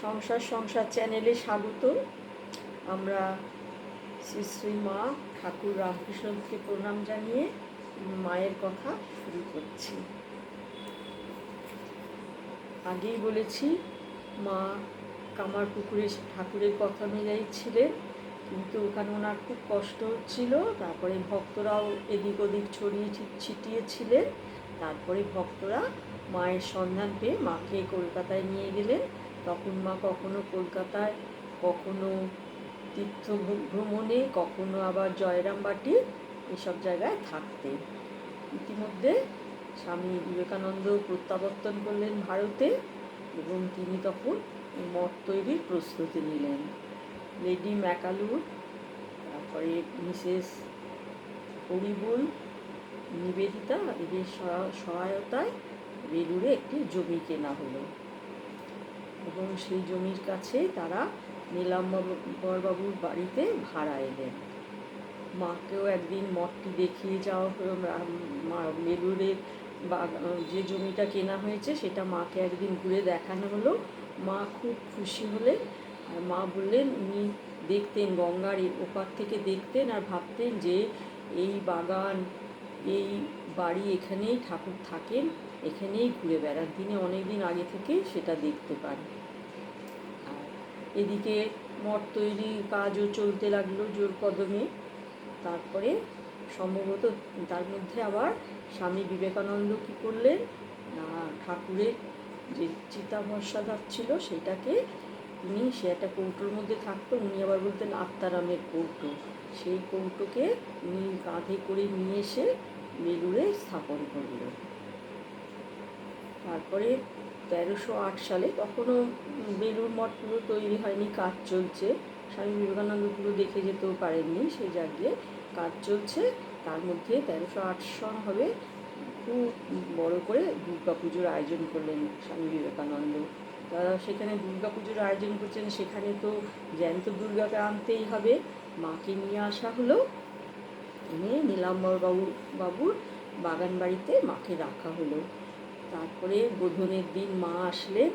সংসার সংসার চ্যানেলে স্বাগত। আমরা শ্রী শ্রী মা ঠাকুর রামকৃষ্ণকে প্রণাম জানিয়ে মায়ের কথা শুরু করছি। আগেই বলেছি, মা কামারপুকুরে ঠাকুরের কথা অনুযায়ী ছিলেন, কিন্তু ওখানে ওনার খুব কষ্ট হচ্ছিল। তারপরে ভক্তরাও এদিক ওদিক ছড়িয়ে ছিটিয়ে ছিলেন। তারপরে ভক্তরা মায়ের সন্ধান পেয়ে মাকে কলকাতায় নিয়ে গেলেন। তখন মা কখনো কলকাতায়, কখনো তীর্থ ভ্রমণে, কখনো আবার জয়রামবাটি এসব জায়গায় থাকতেন। ইতিমধ্যে স্বামী বিবেকানন্দ প্রত্যাবর্তন করলেন ভারতে এবং তিনি তখন মঠ তৈরির প্রস্তুতি নিলেন। লেডি ম্যাকালুর, তারপরে মিসেস হরিবুল, নিবেদিতা, এদের সহায়তায় বেলুড়ে একটি জমি কেনা হলো এবং সেই জমির কাছে তারা নীলাম্বরবাবুর বাড়িতে ভাড়া এলেন। মাকেও একদিন মঠটি দেখিয়ে যাওয়া হলো। বেলুড়ের যে জমিটা কেনা হয়েছে সেটা মাকে একদিন ঘুরে দেখানো হলো। মা খুব খুশি হলেন। আর মা বললেন, উনি দেখতেন, গঙ্গার ওপার থেকে দেখতেন আর ভাবতেন যে এই বাগান, এই বাড়ি, এখানেই ঠাকুর থাকেন, এখানেই ঘুরে বেড়ান। তিনি অনেক দিন আগে থেকে সেটা দেখতে পান। আর এদিকে মঠ তৈরি কাজও চলতে লাগলো জোর কদমে। তারপরে সম্ভবত তার মধ্যে আবার স্বামী বিবেকানন্দ কী করলেন না, ঠাকুরের যে চিতাভস্মাগার ছিল সেটাকে সে একটা কৌটোর মধ্যে থাকতো, উনি আবার বলতেন আত্মারামের কৌটো, সেই কৌটোকে উনি কাঁধে করে নিয়ে এসে বেলুড়ে স্থাপন করল। তারপরে 1308 সালে, তখনও বেলুড় মঠ পুরো তৈরি হয়নি, কাজ চলছে। স্বামী বিবেকানন্দ পুরো দেখে যেতেও পারেননি, সেই জায়গায় কাজ চলছে। তার মধ্যে 1308 সন হবে, খুব বড় করে দুর্গা পুজোর আয়োজন করলেন স্বামী বিবেকানন্দ। তারা সেখানে দুর্গা পুজোর আয়োজন করছেন, সেখানে তো জ্যান্ত দুর্গাকে আনতেই হবে। মাকে নিয়ে আসা হলো, এনে নীলাম্বরবাবুর বাগান বাড়িতে মাকে রাখা হলো। তারপরে বোধনের দিন মা আসলেন,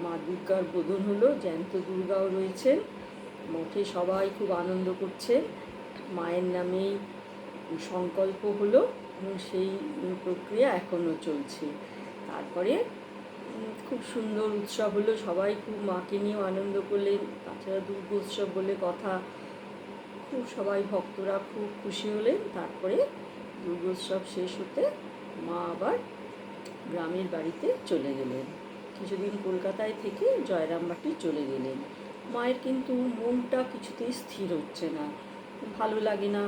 মা দুর্গার বোধন হলো, জ্যান্ত দুর্গাও রয়েছেন। মঠে সবাই খুব আনন্দ করছেন। মায়ের নামেই সংকল্প হলো এবং সেই প্রক্রিয়া এখনও চলছে। তারপরে খুব সুন্দর উৎসব হলো, সবাই খুব মাকে নিয়েও আনন্দ করলেন। তাছাড়া দুর্গোৎসব বলে কথা, খুব সবাই ভক্তরা খুব খুশি হলেন। তারপরে দুর্গোৎসব শেষ হতে মা আবার গ্রামের বাড়িতে চলে গেলেন। কিছুদিন কলকাতায় থেকে জয়রামবাটি চলে গেলেন। মায়ের কিন্তু মনটা কিছুতেই স্থির হচ্ছে না, ভালো লাগে না,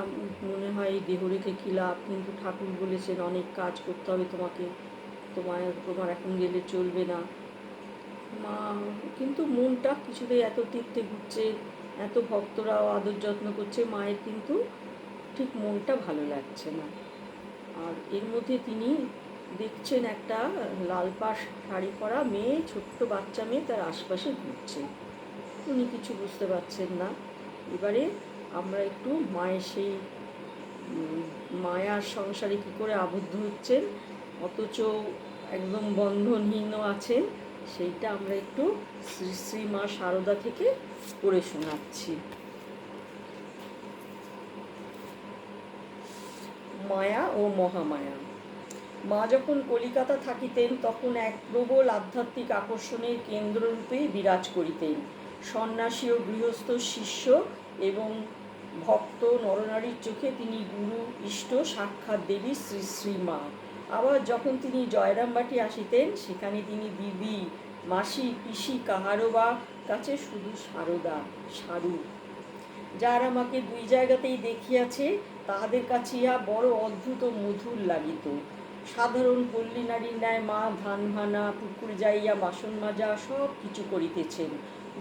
মনে হয় দেহ রেখে কী লাভ, কিন্তু ঠাকুর বলেছেন অনেক কাজ করতে হবে তোমাকে, তোমার এখন গেলে চলবে না। মা কিন্তু মনটা কিছুতেই, এত তীর্থে ঘুরছে, এত ভক্তরাও আদর যত্ন করছে, মায়ের কিন্তু ঠিক মনটা ভালো লাগছে না। আর এর মধ্যে তিনি দেখছেন একটা লাল পাড় শাড়ি পরা মেয়ে, ছোট্ট বাচ্চা মেয়ে তার আশপাশে ঘুরছে। উনি কিছু বুঝতে পারছেন না। এবারে আমরা একটু মায়ের সেই মায়ার সংসারে কী করে আবদ্ধ হচ্ছেন, অথচ একদম বন্ধনহীন আছেন, সেইটা আমরা একটু শ্রী শ্রী মা শারদা থেকে পড়ে শোনাচ্ছি। মায়া ও মহামায়া। মা যখন কলিকাতা থাকিতেন তখন এক প্রবল আধ্যাত্মিক আকর্ষণের কেন্দ্ররূপে বিরাজ করিতেন। সন্ন্যাসী ও গৃহস্থ শিষ্য এবং ভক্ত নরনারীর চোখে তিনি গুরু, ইষ্ট, সাক্ষাৎ দেবী শ্রী শ্রী মা। আবার যখন তিনি জয়রামবাটি আসিতেন, সেখানে তিনি দিদি, মাসি, পিসি কাহারও বা কাছে শুধু সারদা, সারু। যার আমাকে দুই জায়গাতেই দেখিয়াছে, তাহাদের কাছে ইহা বড় অদ্ভুত ও মধুর লাগিত। সাধারণ পল্লী নারীর ন্যায় মা ধান ভানা, পুকুর যাইয়া বাসন মাজা সব কিছু করিতেছেন,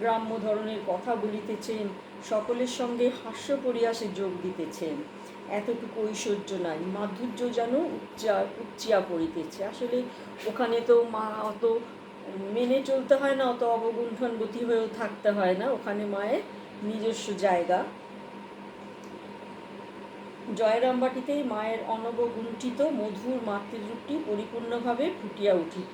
গ্রাম্য ধরনের কথা বলিতেছেন, সকলের সঙ্গে হাস্য পরিহাসে যোগ দিতেছেন। এতটুকু ঐশ্বর্য নাই, মাধুর্য যেন উপচিয়া পড়িতেছে। আসলে ওখানে তো মা অত মেনে চলতে হয় না, অত অবগুণ্ঠনবতী হয়েও থাকতে হয় না, ওখানে মায়ের নিজস্ব জায়গা। জয়রামবাটিতেই মায়ের অনবগুণ্ঠিত মধুর মাতৃরূপটি পরিপূর্ণভাবে ফুটিয়া উঠিত।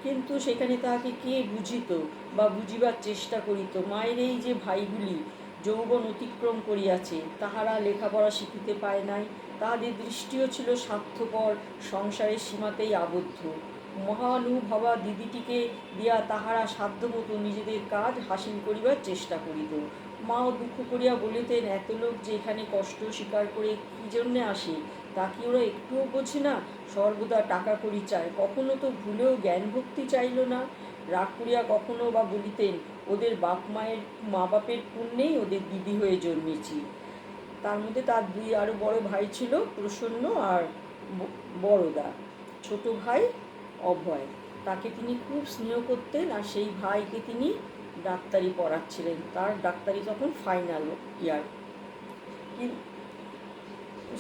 কিন্তু সেখানে তাহাকে কে বুঝিত বা বুঝিবার চেষ্টা করিত? মায়ের এই যে ভাইগুলি যৌবন অতিক্রম করিয়াছে, তাহারা লেখাপড়া শিখিতে পায় নাই, তাহাদের দৃষ্টিও ছিল স্বার্থপর সংসারের সীমাতেই আবদ্ধ। মহানুভবা দিদিটিকে দিয়া তাহারা সাধ্যমতো নিজেদের কাজ হাসিল করিবার চেষ্টা করিত। মাও দুঃখ করিয়া বলিতেন, এত লোক যে এখানে কষ্ট স্বীকার করে কী জন্যে আসে তা কি ওরা একটুও বোঝে না? সর্বদা টাকা কড়ি চায়, কখনো তো ভুলেও জ্ঞান ভক্তি চাইল না। রাগ করিয়া কখনো বা বলিতেন, ওদের মা বাপের পুণ্যেই ওদের দিদি হয়ে জন্মেছি। তার মধ্যে তার দুই আরও বড় ভাই ছিল, প্রসন্ন আর বড়দা। ছোট ভাই অভয়, তাকে তিনি খুব স্নেহ করতেন, আর সেই ভাইকে তিনি ডাক্তারি পড়াচ্ছিলেন। তার ডাক্তারি তখন ফাইনাল ইয়ার।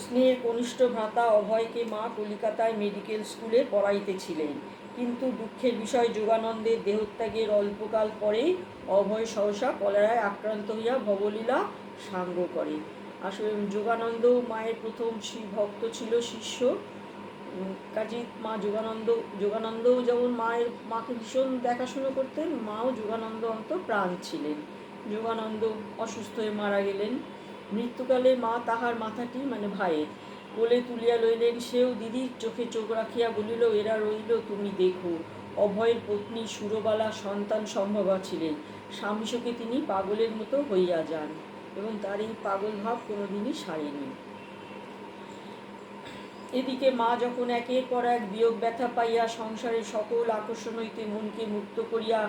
স্নেহের কনিষ্ঠ ভ্রাতা অভয়কে মা কলিকাতায় মেডিকেল স্কুলে পড়াইতেছিলেন, কিন্তু দুঃখের বিষয় যোগানন্দের দেহত্যাগের অল্পকাল পরেই অভয় সহসা কলেরায় আক্রান্ত হইয়া ভবলীলা সাঙ্গ করে। আসলে যোগানন্দও মায়ের প্রথম ভক্ত ছিল, শিষ্য। কাজী মা যোগানন্দও যেমন মাকে ভীষণ দেখাশুনো করতেন, মাও যোগানন্দ প্রাণ ছিলেন। যোগানন্দ অসুস্থ হয়ে মারা গেলেন। মৃত্যুকালে মা তাহার মাথাটি মানে ভাইয়ের কোলে তুলিয়া লইলেন। সেও দিদির চোখে চোখ রাখিয়া বলিল, এরা রইল, তুমি দেখো। অভয়ের পত্নী সুরবালা সন্তান সম্ভবা ছিলেন। স্বামীশোকে তিনি পাগলের মতো হইয়া যান এবং তার এই পাগল ভাব কোনোদিনই সারেনি। এদিকে মা যখন একের পর এক বিয়োগ ব্যথা পাইয়া সংসারের সকল আকর্ষণ হইতে মনকে মুক্ত করিয়া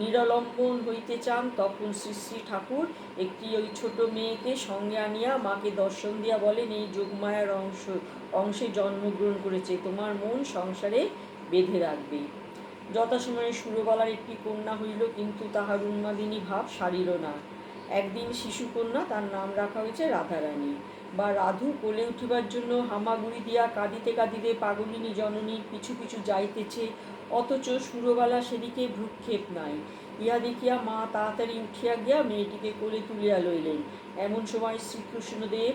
নিরলম্বন হইতে চান, তখন শ্রী শ্রী ঠাকুর একটি ওই ছোট মেয়েকে সঙ্গে আনিয়া মাকে দর্শন দিয়া বলেন, এই যোগমায়ার অংশে জন্মগ্রহণ করেছে, তোমার মন সংসারে বেঁধে রাখবে। যথাসময়ে সুরবালার একটি কন্যা হইল, কিন্তু তাহার উন্মাদিনী ভাব সারিল না। একদিন শিশুকন্যা, তার নাম রাখা হয়েছে রাধারানী বা রাধু। কোলে উঠিবার জন্য হামাগুড়ি দিয়া কাঁদিতে কাঁদিতে পাগলিনী জননীর পিছু পিছু যাইতেছে, অথচ সুরবালা সেদিকে ভ্রুক্ষেপ নাই। ইহা দেখিয়া মা তাড়াতাড়ি উঠিয়া গিয়া মেয়েটিকে কোলে তুলিয়া লইলেন। এমন সময় শ্রীকৃষ্ণদেব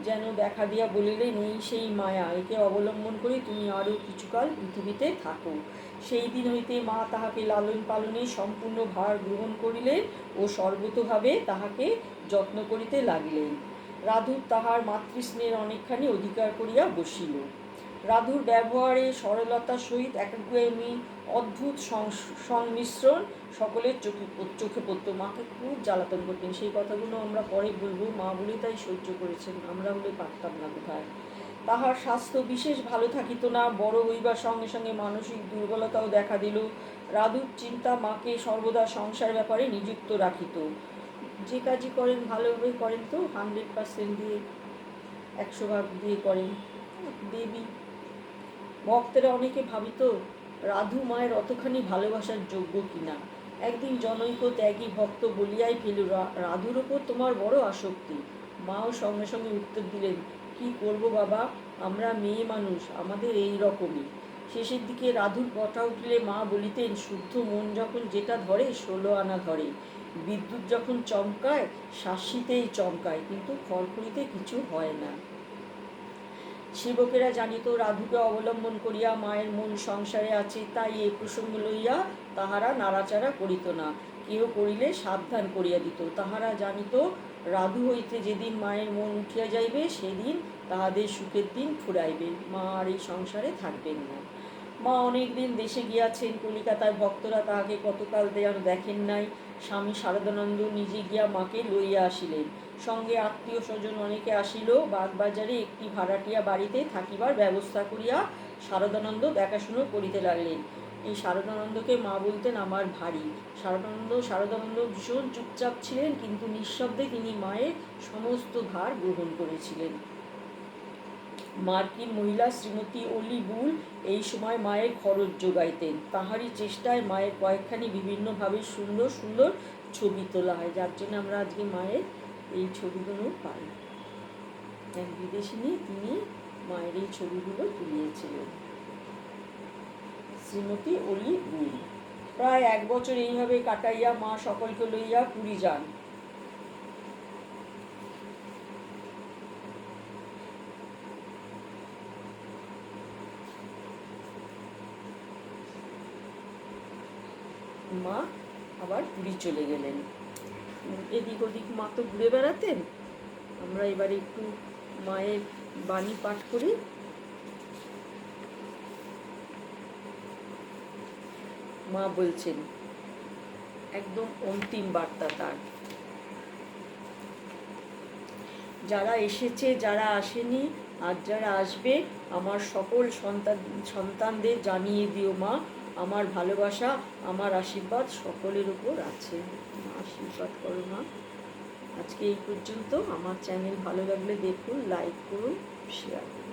যেন দেখা দিয়া বলিলেন, এই সেই মায়া, একে অবলম্বন করে তুমি আরও কিছুকাল পৃথিবীতে থাকো। সেই দিন হইতে মা তাহাকে লালন পালনে সম্পূর্ণ ভার গ্রহণ করিলেন ও সর্বতোভাবে তাহাকে যত্ন করিতে লাগিলেন। রাধুর তাহার মাতৃস্নেহের অনেকখানি অধিকার করিয়া বসিল। রাধুর ব্যবহারে সরলতার সহিত একগুঁয়েমি অদ্ভুত সংমিশ্রণ সকলের চোখে পড়ত। মাকে খুব জ্বালাতন করতেন, সেই কথাগুলো আমরা পরে বলবো। মা বলে তাই সহ্য করেছেন, আমরা হলে পারতাম না কোথায়। তাহার স্বাস্থ্য বিশেষ ভালো থাকিত না, বড় হইবার সঙ্গে সঙ্গে মানসিক দুর্বলতাও দেখা দিল। রাধুর চিন্তা মাকে সর্বদা সংসার ব্যাপারে নিযুক্ত রাখিত। যে কাজই করেন ভালোভাবে করেন তো, 100% দিয়ে 100 ভাগ দিয়ে করেন। দেবী ভক্তেরা অনেকে ভাবিত রাধু মায়ের অতখানি ভালোবাসার যোগ্য কিনা। একদিন জনৈক ত্যাগী ভক্ত বলিয়াই ফেল, রাধুর ওপর তোমার বড় আসক্তি। মাও সঙ্গে সঙ্গে উত্তর দিলেন, কি করব বাবা, আমরা মেয়ে মানুষ, আমাদের এই রকমই। শেষের দিকে রাধুর কথা উঠলে মা বলিতেন, শুদ্ধ মন যখন যেটা ধরে 16 আনা ধরে। বিদ্যুৎ যখন চমকায় শাসিতেই চমকায়, কিন্তু খড়খড়িতে কিছু হয় না। সেবকেরা জানিত রাধুকে অবলম্বন করিয়া মায়ের মন সংসারে আছে, তাই এই প্রসঙ্গ লইয়া তাহারা নাড়াচাড়া করিত না। কেহ করিলে সাবধান করিয়া দিত। তাহারা জানিত রাধু হইতে যেদিন মায়ের মন উঠিয়া যাইবে, সেদিন তাহাদের সুখের দিন ফুরাইবে, মা আর এই সংসারে থাকবেন না। মা অনেক দিন দেশে গিয়াছেন, কলিকাতার ভক্তরা তাহাকে কতকাল যেন দেখেন নাই। স্বামী শারদানন্দ নিজে গিয়া মাকে লইয়া আসিলেন। সঙ্গে আত্মীয় স্বজন অনেকে আসিল। বাগবাজারে একটি ভাড়াটিয়া বাড়িতে থাকিবার ব্যবস্থা করিয়া শারদানন্দ দেখাশুনো করিতে লাগলেন। এই শারদানন্দকে মা বলতেন আমার ভারী। শারদানন্দ ভীষণ চুপচাপ ছিলেন, কিন্তু নিঃশব্দে তিনি মায়ের সমস্ত ভার গ্রহণ করেছিলেন। মার্কিন মহিলা শ্রীমতী অলি বুল এই সময় মায়ের খরচ যোগাইতেন। তাহারই চেষ্টায় মায়ের কয়েকখানি বিভিন্নভাবে সুন্দর সুন্দর ছবি তোলা হয়, যার জন্য আমরা আজকে মায়ের এই ছবিগুলো পাই। এক বিদেশিনী, তিনি মায়ের এই ছবিগুলো তুলিয়েছিলেন, শ্রীমতী অলি বুল। প্রায় 1 বছর এইভাবে কাটাইয়া মা সকলকে লইয়া পুরী যান। মা আবার পুরী চলে গেলেন। এদিক ওদিক মা তো ঘুরে বেড়াতেন। আমরা এবারে একটু মায়ের বাণী পাঠ করি। মা বলছেন, একদম অন্তিম বার্তা তার, যারা এসেছে, যারা আসেনি, আর যারা আসবে, আমার সকল সন্তানদের জানিয়ে দিও মা, আমার ভালোবাসা, আমার আশীর্বাদ সকলের উপর আছে। আশীর্বাদ করো মা। আজকে এই পর্যন্ত। আমার চ্যানেল ভালো লাগলে দেখুন, লাইক করুন, শেয়ার করুন।